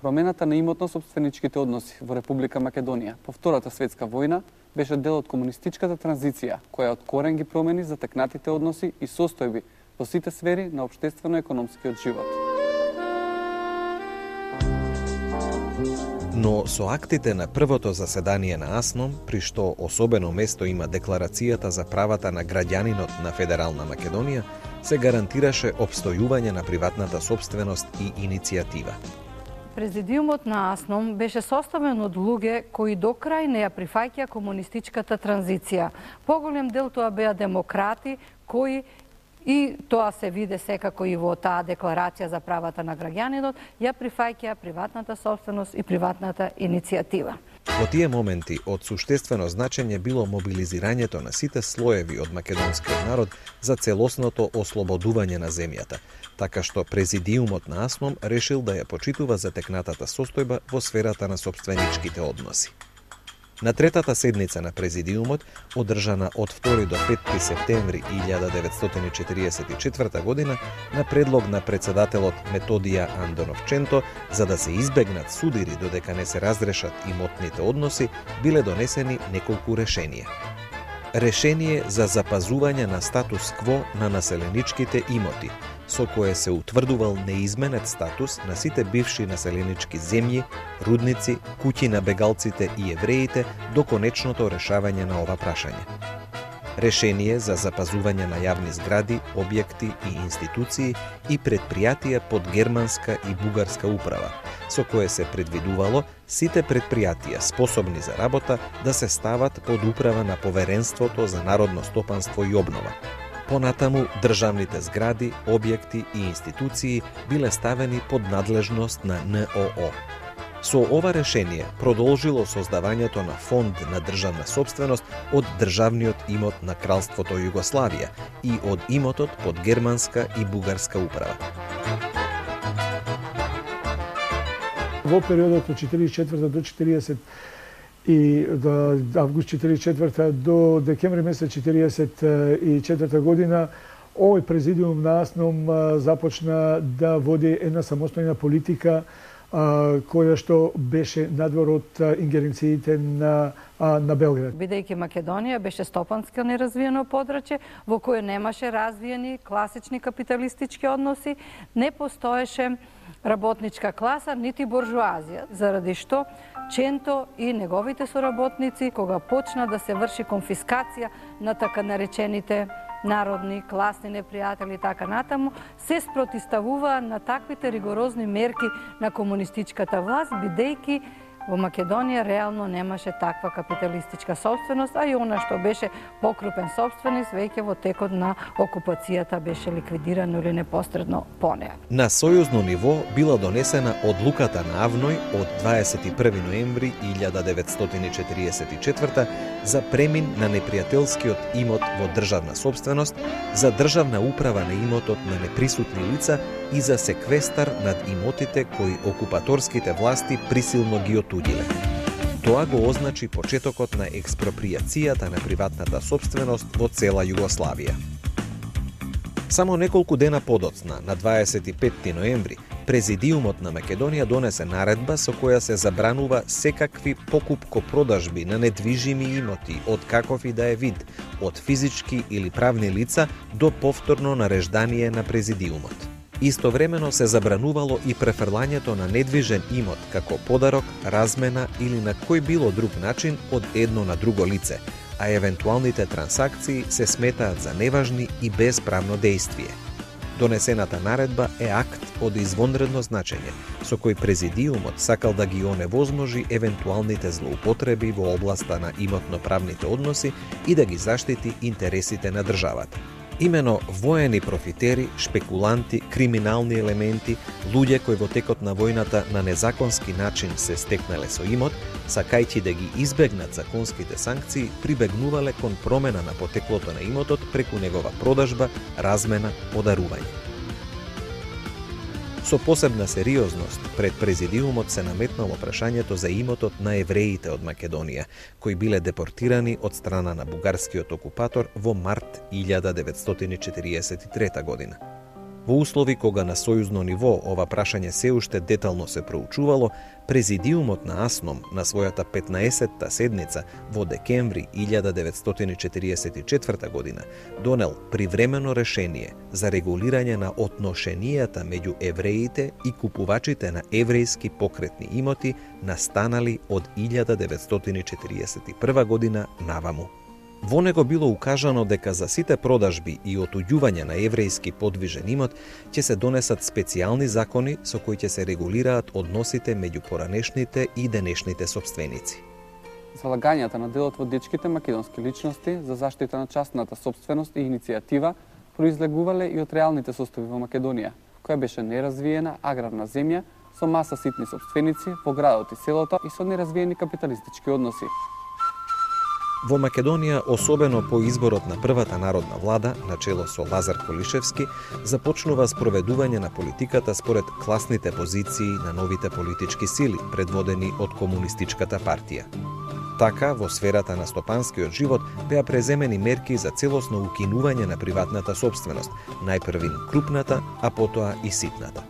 Промената на имотно-сопственичките односи во Република Македонија по Втората светска војна беше дел од комунистичката транзиција, која од корен ги промени затекнатите односи и состојби во сите сфери на општествено-економскиот живот. Но со актите на првото заседание на АСНОМ, при што особено место има декларацијата за правата на граѓанинот на Федерална Македонија, се гарантираше обстојување на приватната собственост и иницијатива. Президиумот на АСНОМ беше составен од луѓе кои до крај не ја прифаќа комунистичката транзиција. Поголем дел тоа беа демократи кои, и тоа се виде секако и во таа декларација за правата на граѓанинот, ја прифаќа приватната собственост и приватната иницијатива. Во тие моменти од суштествено значење било мобилизирањето на сите слоеви од македонскиот народ за целосното ослободување на земјата, така што Президиумот на АСНОМ решил да ја почитува затекнатата состојба во сферата на сопственичките односи. На третата седница на Президиумот, одржана од 2 до 5 септември 1944 година, на предлог на председателот Методија Андоновченто, за да се избегнат судири додека не се разрешат имотните односи, биле донесени неколку решенија. Решение за запазување на статус-кво на населеничките имоти, со кое се утврдувал неизменет статус на сите бивши населенички земји, рудници, куќи на бегалците и евреите до конечното решавање на ова прашање. Решение за запазување на јавни згради, објекти и институции и предпријатија под германска и бугарска управа, со кое се предвидувало сите предпријатија способни за работа да се стават под управа на Поверенството за народно стопанство и обнова. Понатаму, државните згради, објекти и институции биле ставени под надлежност на НОО. Со ова решение продолжило создавањето на фонд на државна собственост од државниот имот на Кралството Југославија и од имотот под германска и бугарска управа. Во периодот од 44 до 40 и до август 44 до декември месец 44 година, овој Президиум на АСНОМ започна да води една самостојна политика која што беше надвор од ингеренциите на Белград. Бидејќи Македонија беше стопански неразвиено подрачје во кое немаше развиени класични капиталистички односи, не постоеше работничка класа, нити буржуазија, заради што Ченто и неговите соработници, кога почна да се врши конфискација на така наречените народни, класни непријатели и така натаму, се спротиставуваа на таквите ригорозни мерки на комунистичката власт, бидејќи во Македонија реално немаше таква капиталистичка собственост, а и она што беше покрупен собственик веќе во текот на окупацијата беше ликвидирано или непосредно по неа. На сојузно ниво била донесена одлуката на Авној од 21 ноември 1944 за премин на непријателскиот имот во државна собственост, за државна управа на имотот на неприсутни лица и за секвестар над имотите кои окупаторските власти присилно ги отудиле. Тоа го означи почетокот на експропријацијата на приватната собственост во цела Југославија. Само неколку дена подоцна, на 25 ноември, Президиумот на Македонија донесе наредба со која се забранува секакви покупко-продажби на недвижими имоти од каков и да е вид, од физички или правни лица до повторно нареждание на Президиумот. Истовремено се забранувало и префрлањето на недвижен имот како подарок, размена или на кој било друг начин од едно на друго лице, а евентуалните трансакции се сметаат за неважни и без правно дејствие. Донесената наредба е акт од извонредно значење, со кој Президиумот сакал да ги оневозможи евентуалните злоупотреби во областа на имотно-правните односи и да ги заштити интересите на државата. Имено воени профитери, шпекуланти, криминални елементи, луѓе кои во текот на војната на незаконски начин се стекнале со имот, сакајќи да ги избегнат законските санкции, прибегнувале кон промена на потеклото на имотот преку негова продажба, размена, подарување. Со посебна сериозност пред Президиумот се наметнало прашањето за имотот на евреите од Македонија, кои биле депортирани од страна на бугарскиот окупатор во март 1943 година. Во услови кога на сојузно ниво ова прашање се уште детално се проучувало, Президиумот на АСНОМ на својата 15-та седница во декември 1944 година донел привремено решение за регулирање на отношенијата меѓу евреите и купувачите на еврејски покретни имоти настанали од 1941 година наваму. Во него било укажано дека за сите продажби и отуѓување на еврејски подвижен имот ќе се донесат специјални закони со кои ќе се регулираат односите меѓу поранешните и денешните собственици. Залагањата на делот во дечките македонски личности за заштита на частната собственост и иницијатива произлегувале и од реалните состојби во Македонија, која беше неразвиена аграрна земја со маса ситни собственици во градот и селото и со неразвиени капиталистички односи. Во Македонија, особено по изборот на првата народна влада, начело со Лазар Колишевски, започнува спроведување на политиката според класните позиции на новите политички сили, предводени од Комунистичката партија. Така, во сферата на стопанскиот живот беа преземени мерки за целосно укинување на приватната собственост, најпрвин крупната, а потоа и ситната.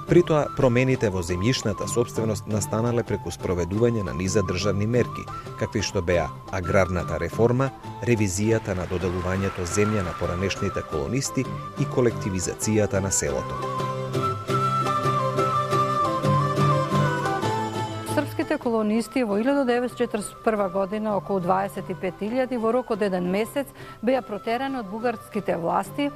Притоа, промените во земјишната собственост настанале преку спроведување на низа државни мерки, какви што беа аграрната реформа, ревизијата на доделувањето земја на поранешните колонисти и колективизацијата на селото. Српските колонисти во 1941 година, околу 25.000, во рок од еден месец беа протерани од бугарските власти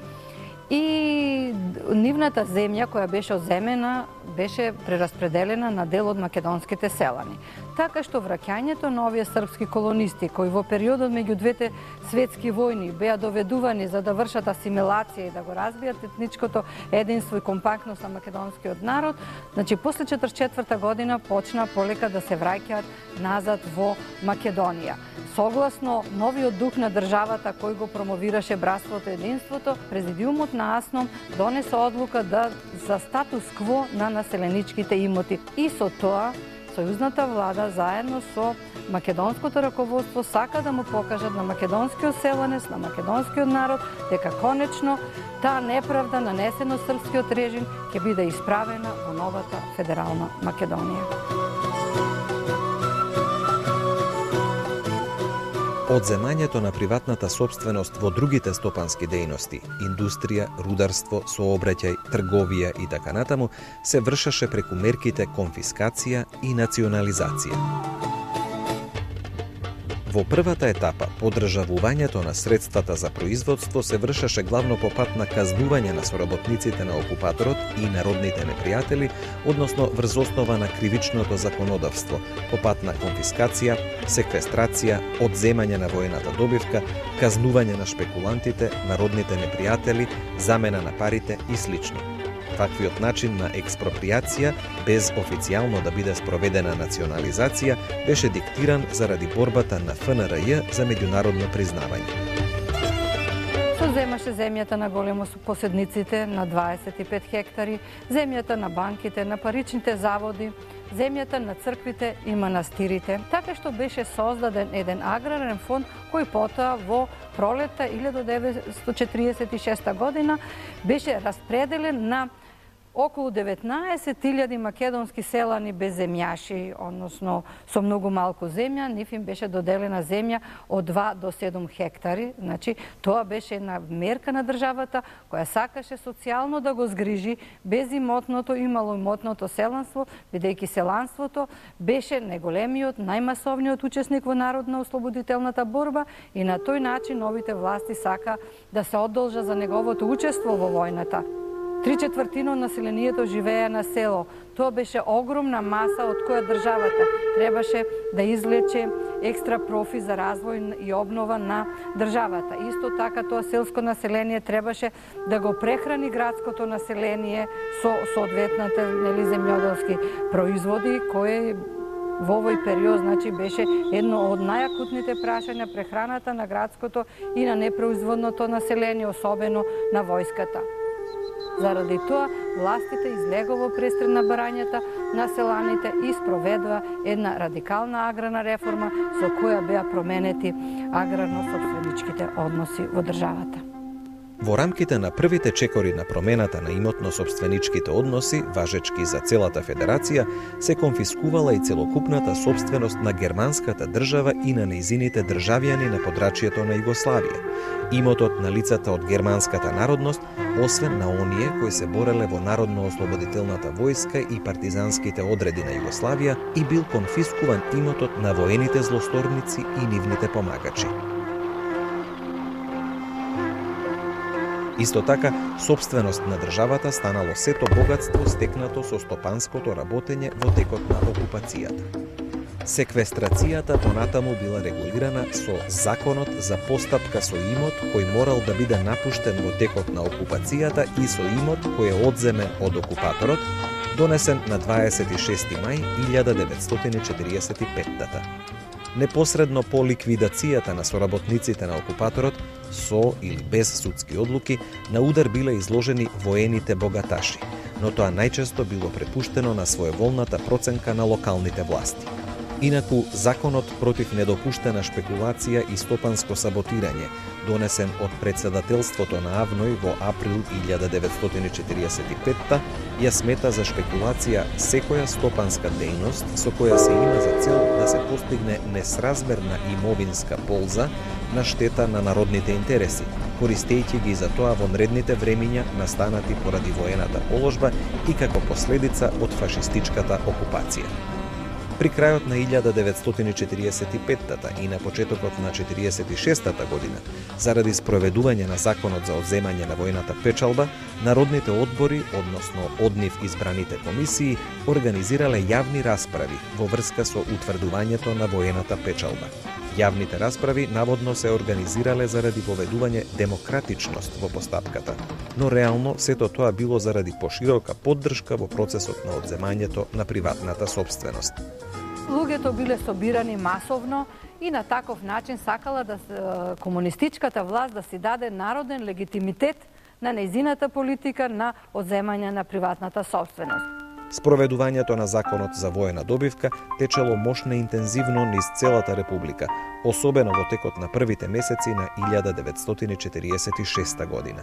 и нивната земја која беше одземена беше прераспределена на дел од македонските селани. Така што враќањето на овие српски колонисти кои во периодот меѓу двете светски војни беа доведувани за да вршат асимилација и да го разбијат етничкото единство и компактност на македонскиот народ, значи после 1944 година почна полека да се враќаат назад во Македонија. Согласно новиот дух на државата кој го промовираше братството и единството, Президиумот на АСНОМ донесе одлука за статус кво на населеничките имоти. И со тоа, сојузната влада заедно со македонското раководство сака да му покажат на македонскиот селенец, на македонскиот народ, дека конечно таа неправда нанесена српскиот режим ќе биде исправена во новата федерална Македонија. Одземањето на приватната собственост во другите стопански дејности, индустрија, рударство, сообраќај, трговија и така натаму, се вршеше преку мерките конфискација и национализација. Во првата етапа, подржавувањето на средствата за производство се вршеше главно по пат на казнување на соработниците на окупаторот и народните непријатели, односно врз основа на кривичното законодавство, по пат на конфискација, секвестрација, одземање на воената добивка, казнување на шпекулантите, народните непријатели, замена на парите и слично. Таквиот начин на експроприација, без официјално да биде спроведена национализација, беше диктиран заради борбата на ФНРЈ за меѓународно признавање. Се земаше земјата на големопоседниците на 25 хектари, земјата на банките, на паричните заводи, земјата на црквите и манастирите. Така што беше создаден еден аграрен фонд кој потоа во пролетта 1946 година беше распределен на околу 19.000 македонски селани без земјаши, односно со многу малку земја, нив им беше доделена земја од 2 до 7 хектари. Значи, тоа беше една мерка на државата која сакаше социјално да го згрижи без имотното и малоимотното селанство, бидејќи селанството беше најголемиот, најмасовниот учесник во народно-ослободителната борба и на тој начин новите власти сака да се одолжа за неговото учество во војната. 3/4 од населението живее на село. Тоа беше огромна маса од која државата требаше да извлече екстра профит за развој и обнова на државата. Исто така тоа селско население требаше да го прехрани градското население со соодветните земјоделски производи кои во овој период значи беше едно од најакутните прашања прехраната на градското и на непроизводното население, особено на војската. Заради тоа, властите излегува во престрел на барањата на селаните и спроведува една радикална аграрна реформа со која беа променети аграрно-собственичките односи во државата. Во рамките на првите чекори на промената на имотно-собственичките односи, важечки за целата федерација, се конфискувала и целокупната собственост на германската држава и на нејзините државјани на подрачјето на Југославија. Имотот на лицата од германската народност, освен на оние кои се бореле во Народно-ослободителната војска и партизанските одреди на Југославија, и бил конфискуван имотот на воените злосторници и нивните помагачи. Исто така, собственост на државата станало сето богатство стекнато со стопанското работење во текот на окупацијата. Секвестрацијата понатаму била регулирана со Законот за постапка со имот кој морал да биде напуштен во текот на окупацијата и со имот кој е одземен од окупаторот, донесен на 26. мај 1945. Непосредно по ликвидацијата на соработниците на окупаторот, со или без судски одлуки, на удар биле изложени воените богаташи, но тоа најчесто било препуштено на своеволната проценка на локалните власти. Инаку, законот против недопуштена шпекулација и стопанско саботирање, донесен од председателството на АВНОј во април 1945, ја смета за шпекулација секоја стопанска дејност со која се има за цел да се постигне несразмерна имовинска полза на штета на народните интереси, користејќи ги за тоа вонредните времиња настанати поради воената положба и како последица од фашистичката окупација. При крајот на 1945-та и на почетокот на 1946-та година, заради спроведување на законот за одземање на војната печалба, народните одбори, односно од нив избраните комисии, организирале јавни расправи во врска со утврдувањето на воената печалба. Јавните расправи наводно се организирале заради поведување демократичност во постапката, но реално сето тоа било заради поширока поддршка во процесот на одземањето на приватната собственост. Луѓето биле собирани масовно и на таков начин сакала да комунистичката власт да си даде народен легитимитет на нејзината политика на одземање на приватната собственост. Спроведувањето на законот за воена добивка течело мощно и интензивно низ целата република, особено во текот на првите месеци на 1946 година.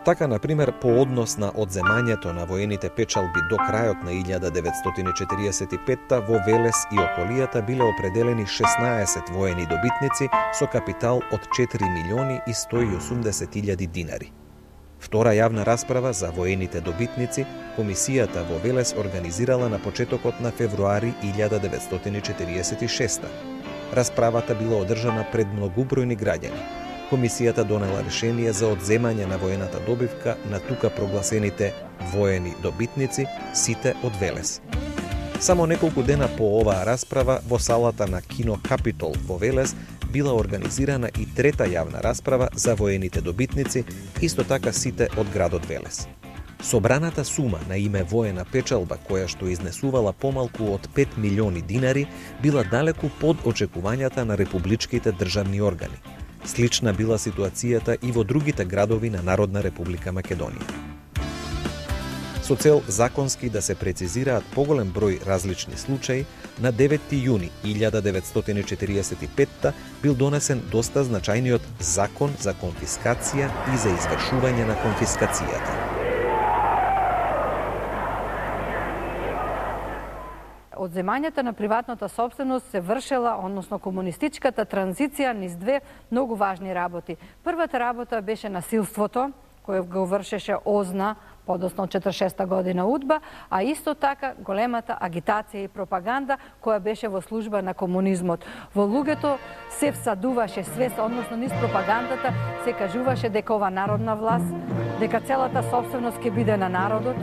Така, например, по однос на одземањето на воените печалби до крајот на 1945 во Велес и околијата биле определени 16 воени добитници со капитал од 4.180.000 динари. Втора јавна расправа за воените добитници комисијата во Велес организирала на почетокот на февруари 1946. Расправата била одржана пред многубројни граѓани. Комисијата донела решение за одземање на воената добивка на тука прогласените воени добитници, сите од Велес. Само неколку дена по оваа расправа во салата на Кино Капитол во Велес била организирана и трета јавна расправа за воените добитници, исто така сите од градот Велес. Собраната сума на име воена печалба, која што изнесувала помалку од 5 милиони динари, била далеку под очекувањата на републичките државни органи. Слична била ситуацијата и во другите градови на Народна република Македонија. Со цел законски да се прецизираат поголем број различни случаи, на 9 јуни 1945 бил донесен доста значајниот Закон за конфискација и за извршување на конфискацијата. Одземањето на приватната собственост се вршела, односно комунистичката транзиција, низ две многу важни работи. Првата работа беше насилството, кој го вршеше ОЗНА, подосно 46 година УДБА, а исто така големата агитација и пропаганда која беше во служба на комунизмот. Во луѓето се всадуваше свест, односно низ пропагандата се кажуваше дека ова народна власт, дека целата собственост ќе биде на народот,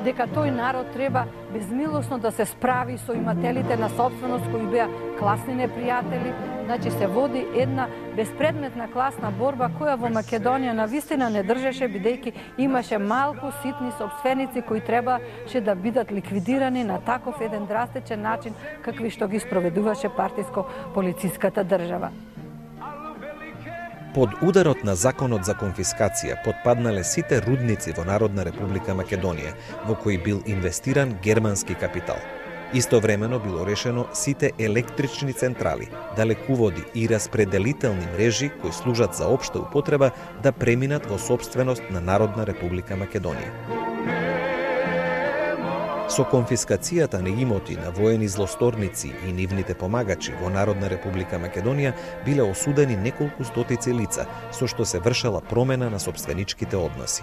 дека тој народ треба безмилосно да се справи со имателите на собственост кои беа класни непријатели. Значи се води една безпредметна класна борба која во Македонија навистина не држеше, бидејќи имаше малку ситни собственици кои требаше да бидат ликвидирани на таков еден драстичен начин какви што ги спроведуваше партиско-полициската држава. Под ударот на законот за конфискација потпаднале сите рудници во Народна република Македонија, во кои бил инвестиран германски капитал. Истовремено било решено сите електрични централи, далекуводи и распределителни мрежи кои служат за општа употреба да преминат во сопственост на Народна република Македонија. Со конфискацијата на имоти на воени злосторници и нивните помагачи во Народна република Македонија биле осудени неколку стотици лица, со што се вршела промена на сопственичките односи.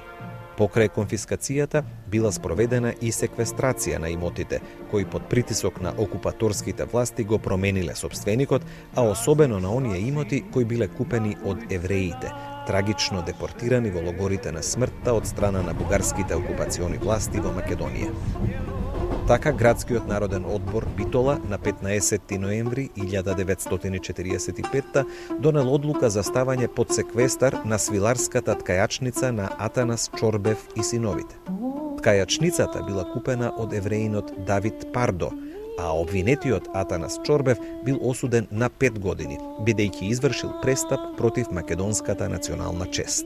Покрај конфискацијата била спроведена и секвестрација на имотите, кои под притисок на окупаторските власти го промениле сопственикот, а особено на оние имоти кои биле купени од евреите, трагично депортирани во логорите на смртта од страна на бугарските окупациони власти во Македонија. Така, Градскиот народен одбор Битола на 15 ноември 1945 донел одлука за ставање под секвестар на свиларската ткајачница на Атанас Чорбев и синовите. Ткајачницата била купена од евреинот Давид Пардо, а обвинетиот Атанас Чорбев бил осуден на 5 години, бидејќи извршил престап против македонската национална чест.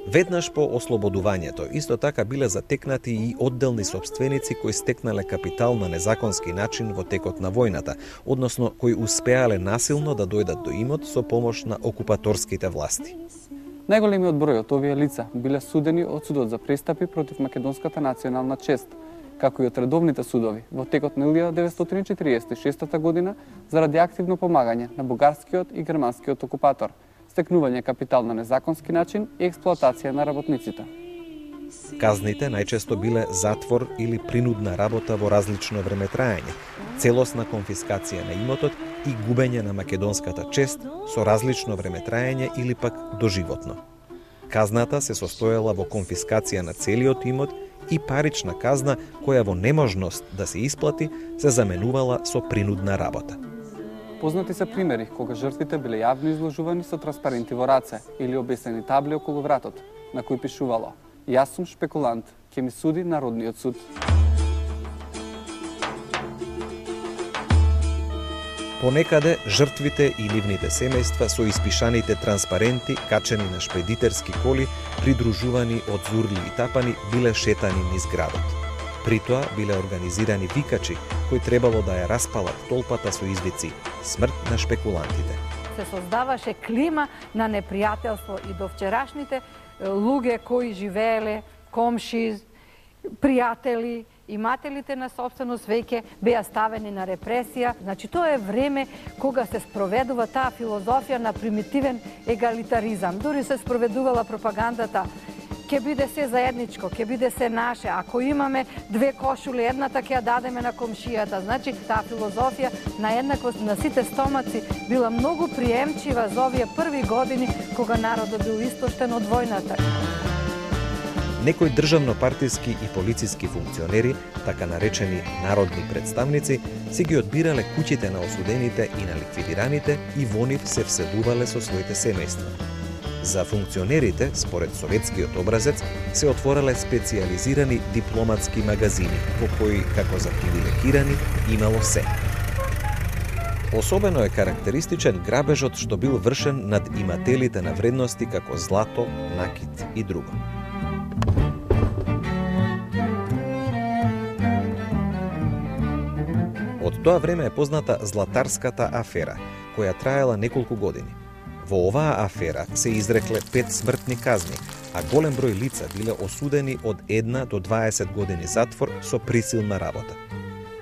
Веднаш по ослободувањето, исто така биле затекнати и одделни сопственици кои стекнале капитал на незаконски начин во текот на војната, односно кои успеале насилно да дојдат до имот со помош на окупаторските власти. Најголемиот број од овие лица биле судени од судот за престапи против македонската национална чест, како и од редовните судови во текот на 1946 година заради активно помагање на бугарскиот и германскиот окупатор, стекнување капитал на незаконски начин и експлоатација на работниците. Казните најчесто биле затвор или принудна работа во различно времетраење, целосна конфискација на имотот и губење на македонската чест со различно времетраење или пак доживотно. Казната се состоела во конфискација на целиот имот и парична казна која во неможност да се исплати се заменувала со принудна работа. Познати се примери кога жртвите биле јавно изложувани со транспаренти во раце или обесени табли околу вратот, на кои пишувало "Јас сум шпекулант, ќе ми суди Народниот суд". Понекаде жртвите и нивните семејства со испишаните транспаренти качени на шпедитерски коли, придружувани од зурли и тапани, биле шетани низ градот. При тоа биле организирани викачи кои требало да ја распалат толпата со извици "Смрт на шпекулантите". Се создаваше клима на непријателство и до вчерашните луѓе кои живееле, комши, пријатели, имателите на собственост веќе беа ставени на репресија. Значи, тоа е време кога се спроведува таа филозофија на примитивен егалитаризам. Дури се спроведувала пропагандата ќе биде се заедничко, ќе биде се наше. Ако имаме 2 кошули, едната ќе ја дадеме на комшијата. Значи, таа филозофија на еднаквост на сите стомаци била многу приемчива за овие први години кога народот бил истоштен од војната. Некои државно-партиски и полициски функционери, така наречени народни представници, си ги одбирале куќите на осудените и на ликвидираните и во нив се вселувале со своите семејства. За функционерите, според советскиот образец, се отворале специализирани дипломатски магазини, во кои, како за привилегирани, имало се. Особено е карактеристичен грабежот што бил вршен над имателите на вредности како злато, накит и друго. Од тоа време е позната Златарската афера, која траела неколку години. Во оваа афера се изрекле 5 смртни казни, а голем број лица биле осудени од 1 до 20 години затвор со присилна работа.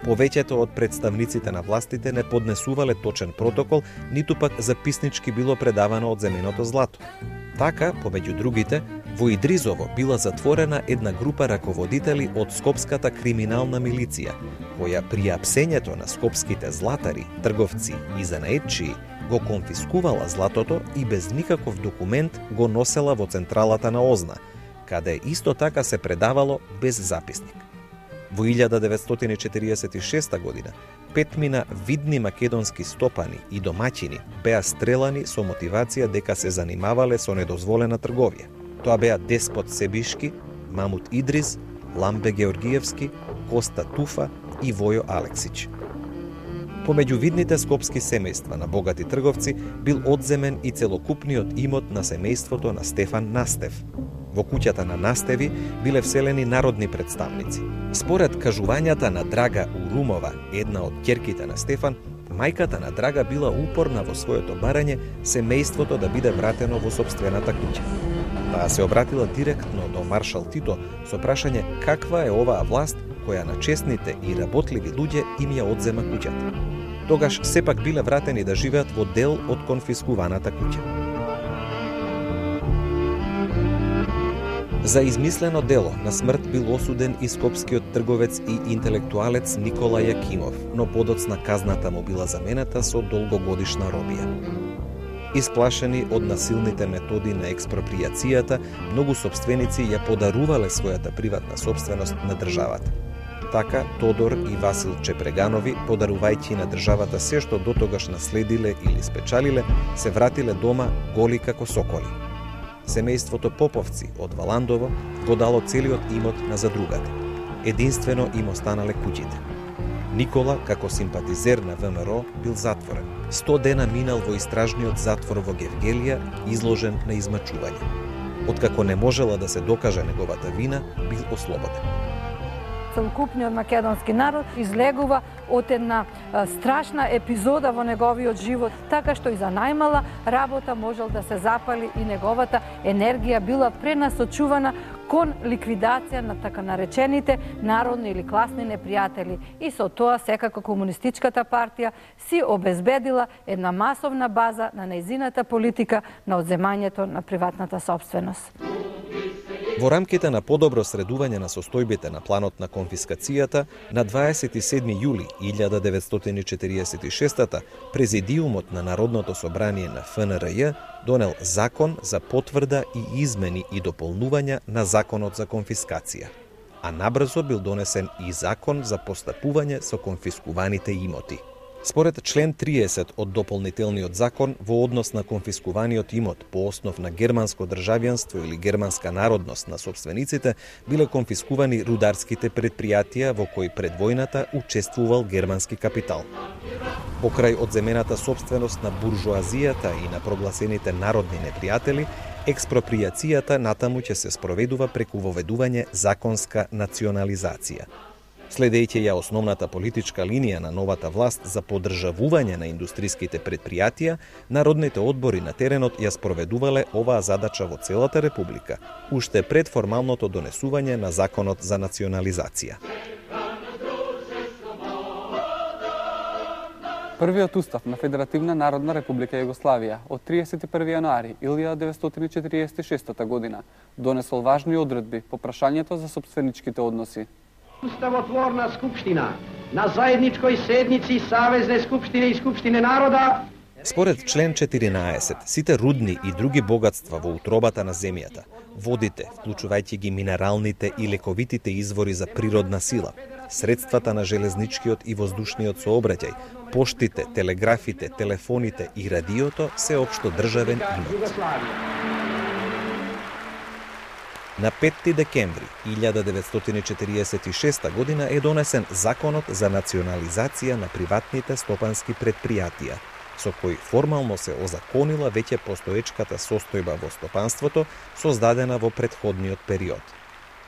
Повеќето од представниците на властите не поднесувале точен протокол, ниту пак записнички било предавано од земеното злато. Така, помеѓу другите, во Идризово била затворена една група раководители од скопската криминална милиција, која при апсењето на скопските златари, трговци и занаетчии го конфискувала златото и без никаков документ го носела во централата на Озна, каде исто така се предавало без записник. Во 1946 година 5 видни македонски стопани и домаќини беа стрелани со мотивација дека се занимавале со недозволена трговија. Тоа беа Деспот Себишки, Мамут Идриз, Ламбе Георгиевски, Коста Туфа и Војо Алексич. Помеѓу видните скопски семејства на богати трговци бил одземен и целокупниот имот на семејството на Стефан Настев. Во куќата на Настеви биле вселени народни представници. Според кажувањата на Драга Урумова, една од ќерките на Стефан, мајката на Драга била упорна во своето барање семејството да биде вратено во сопствената куќа. Таа се обратила директно до маршал Тито со прашање каква е оваа власт која на честните и работливи луѓе им ја одзема куќата. Тогаш сепак биле вратени да живеат во дел од конфискуваната куќа. За измислено дело на смрт бил осуден и скопскиот трговец и интелектуалец Никола Јакимов, но подоцна казната му била заменета со долгогодишна робија. Исплашени од насилните методи на експроприацијата, многу сопственици ја подарувале својата приватна сопственост на државата. Така, Тодор и Васил Чепреганови, подарувајќи на државата се што дотогаш наследиле или спечалиле, се вратиле дома голи како соколи. Семејството Поповци од Валандово го дало целиот имот на задругата. Единствено им останале куќите. Никола, како симпатизер на ВМРО, бил затворен. 100 дена минал во истражниот затвор во Гевгелија, изложен на измачување. Откако не можела да се докаже неговата вина, бил ослободен. Целокупниот македонски народ излегува од една страшна епизода во неговиот живот, така што и за најмала работа можел да се запали и неговата енергија била пренасочувана кон ликвидација на така наречените народни или класни непријатели. И со тоа секако Комунистичката партија си обезбедила една масовна база на нејзината политика на одземањето на приватната собственост. Во рамките на подобро средување на состојбите на планот на конфискацијата, на 27 јули 1946 Президиумот на Народното собрание на ФНРЈ донел закон за потврда и измени и дополнувања на законот за конфискација. А набрзо бил донесен и закон за постапување со конфискуваните имоти. Според член 30 од дополнителниот закон, во однос на конфискуваниот имот по основ на германско државјанство или германска народност на собствениците, биле конфискувани рударските предпријатија во кои пред војната учествувал германски капитал. Покрај одземената собственост на буржоазијата и на прогласените народни непријатели, експроприацијата натаму ќе се спроведува преку воведување законска национализација. Следејќи ја основната политичка линија на новата власт за поддржавување на индустриските предпријатија, народните одбори на теренот ја спроведувале оваа задача во целата република, уште пред формалното донесување на законот за национализација. Првиот устав на Федеративна Народна Република Југославија од 31 јануари 1946 година донесол важни одредби по прашањето за сопственичките односи. Уставотворна скупштина на заедничкој седници Савезне скупштине и Скупштине народа. Според член 14, сите рудни и други богатства во утробата на земјата, водите, вклучувајќи ги минералните и лековитите извори за природна сила, средствата на железничкиот и воздушниот сообраќај, поштите, телеграфите, телефоните и радиото се општо државен имот. На 5 декември 1946 година е донесен Законот за национализација на приватните стопански предпријатија, со кој формално се озаконила веќе постоечката состојба во стопанството, создадена во претходниот период.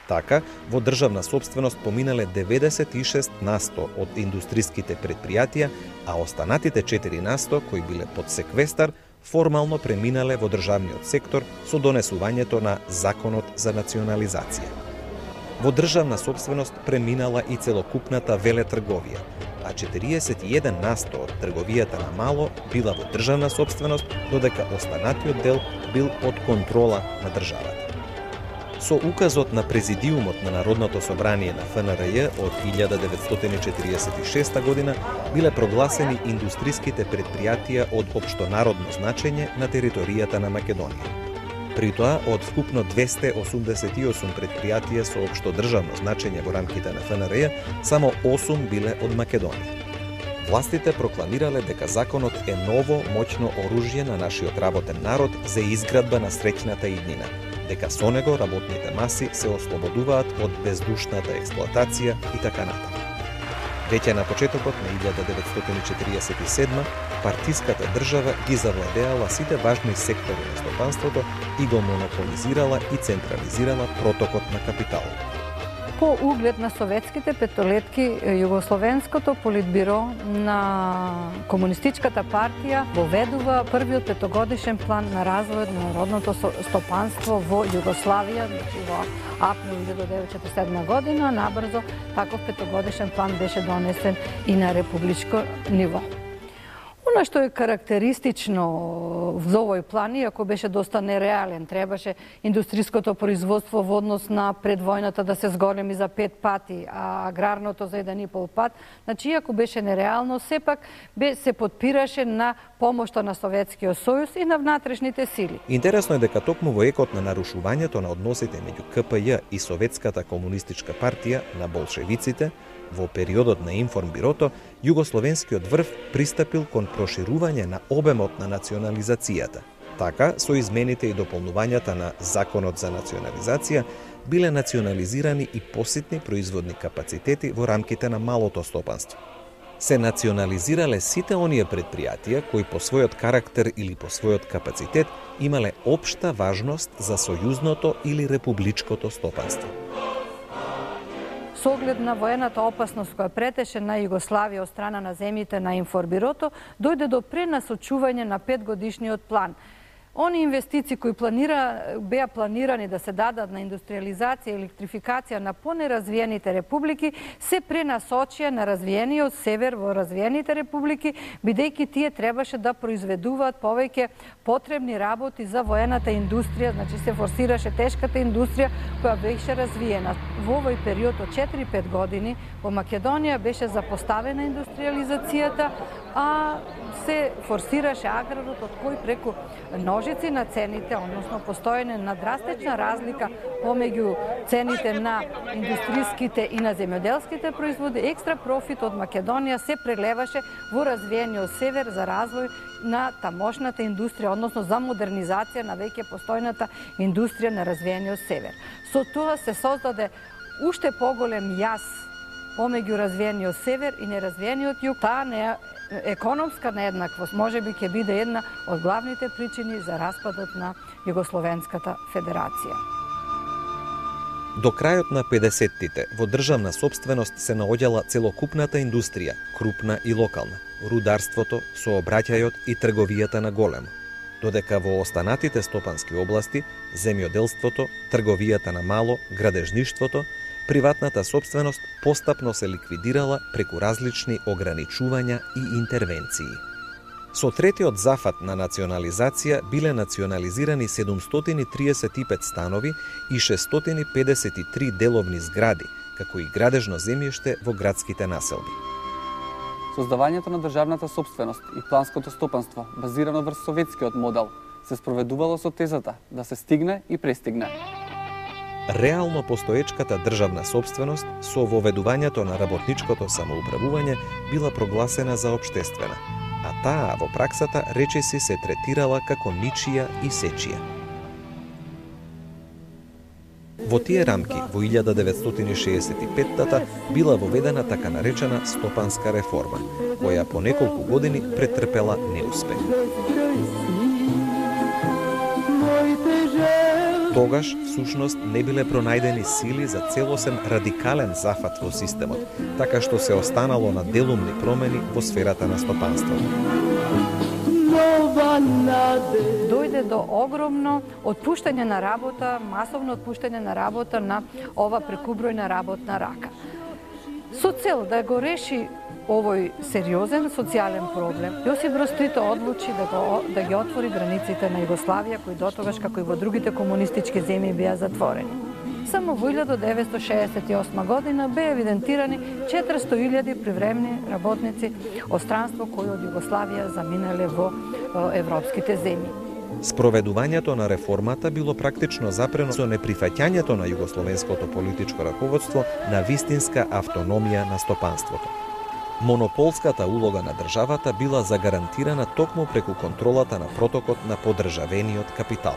Така, во државна сопственост поминале 96% од индустриските предпријатија, а останатите 4% кои биле под секвестар, формално преминале во државниот сектор со донесувањето на Законот за национализација. Во државна сопственост преминала и целокупната велетрговија, а 41% од трговијата на мало била во државна сопственост, додека останатиот дел бил под контрола на државата. Со указот на Президиумот на Народното собрание на ФНРЈ од 1946 година биле прогласени индустриските предпријатија од општонародно значење на територијата на Македонија. При тоа, од вкупно 288 предпријатија со општодржавно значење во рамките на ФНРЈ, само 8 биле од Македонија. Властите прокламирале дека законот е ново, моќно оружје на нашиот работен народ за изградба на среќната иднина, дека со него работните маси се ослободуваат од бездушната експлоатација и така натаму. Веќе на почетокот на 1947 партиската држава ги завладеала сите важни сектори на стопанството и го монополизирала и централизирала протокот на капитал. По углед на советските петолетки, Југословенското политбиро на Комунистичката партија воведува првиот петогодишен план на развојот на народното стопанство во Југославија, во април 1947 година. Набрзо таков петогодишен план беше донесен и на републичко ниво. Оно што е карактеристично во овој план, иако беше доста нереален, требаше индустријското производство во однос на предвојната да се зголеми за 5 пати, а аграрното за 1,5 пат. Значи, иако беше нереално, сепак се подпираше на помошта на Советскиот сојуз и на внатрешните сили. Интересно е дека токму во екот на нарушувањето на односите меѓу КПЈ и Советската комунистичка партија на болшевиците, во периодот на информбирото, југословенскиот врв пристапил кон проширување на обемот на национализацијата. Така, со измените и дополнувањата на Законот за национализација, биле национализирани и поситни производни капацитети во рамките на малото стопанство. Се национализирале сите оние предпријатија кои по својот карактер или по својот капацитет имале општа важност за сојузното или републичкото стопанство. Со оглед на воената опасност која претеше на Југославија од страна на земјите на информбирото, дојде до пренасочување на 5-годишниот план. Они инвестиции кои беа планирани да се дадат на индустриализација и електрификација на понеразвиените републики се пренасочија на развиениот север во развиените републики, бидејќи тие требаше да произведуваат повеќе потребни работи за воената индустрија, значи се форсираше тешката индустрија која беше развиена. Во овој период од 4-5 години во Македонија беше запоставена индустриализацијата, а се форсираше аграрот, од кој преку ножици на цените, односно постоење на драстична разлика помеѓу цените на индустријските и на земјоделските производи, екстра профит од Македонија се прелеваше во развиениот север за развој на тамошната индустрија, односно за модернизација на веќе постојната индустрија на развиениот север. Со тоа се создаде уште поголем јас помеѓу развиениот север и неразвиениот југ. Таа економска нееднаквост можеби ќе биде една од главните причини за распадот на Југословенската федерација. До крајот на 50-тите во државна сопственост се наоѓала целокупната индустрија, крупна и локална, рударството, сообраќајот и трговијата на големо. Додека во останатите стопански области, земјоделството, трговијата на мало, градежништвото, приватната сопственост постапно се ликвидирала преку различни ограничувања и интервенции. Со третиот зафат на национализација биле национализирани 735 станови и 653 деловни згради, како и градежно земјиште во градските населби. Создавањето на државната сопственост и планското стопанство, базирано врз советскиот модел, се спроведувало со тезата да се стигне и престигне. Реално постоечката државна сопственост со воведувањето на работничкото самоуправување била прогласена за општествена, а таа во праксата речиси се третирала како ничија и сечија. Во тие рамки во 1965-тата била воведена така наречена стопанска реформа, која по неколку години претрпела неуспех. Тогаш, всушност, не биле пронајдени сили за целосен радикален зафат во системот, така што се останало на делумни промени во сферата на стопанството. Дојде до огромно отпуштање на работа, масовно отпуштање на работа на ова прекубројна работна рака. Со цел да го реши овој сериозен социјален проблем, Јосип Броз Тито одлучи да ги отвори границите на Југославија, кои дотогаш, како и во другите комунистички земји, беа затворени. Само во 1968 година беа евидентирани 400.000 привремени работници од странство кои од Југославија заминале во европските земји. Спроведувањето на реформата било практично запрено со неприфаќањето на југословенското политичко раководство на вистинска автономија на стопанството. Монополската улога на државата била загарантирана токму преку контролата на протокот на поддржавениот капитал.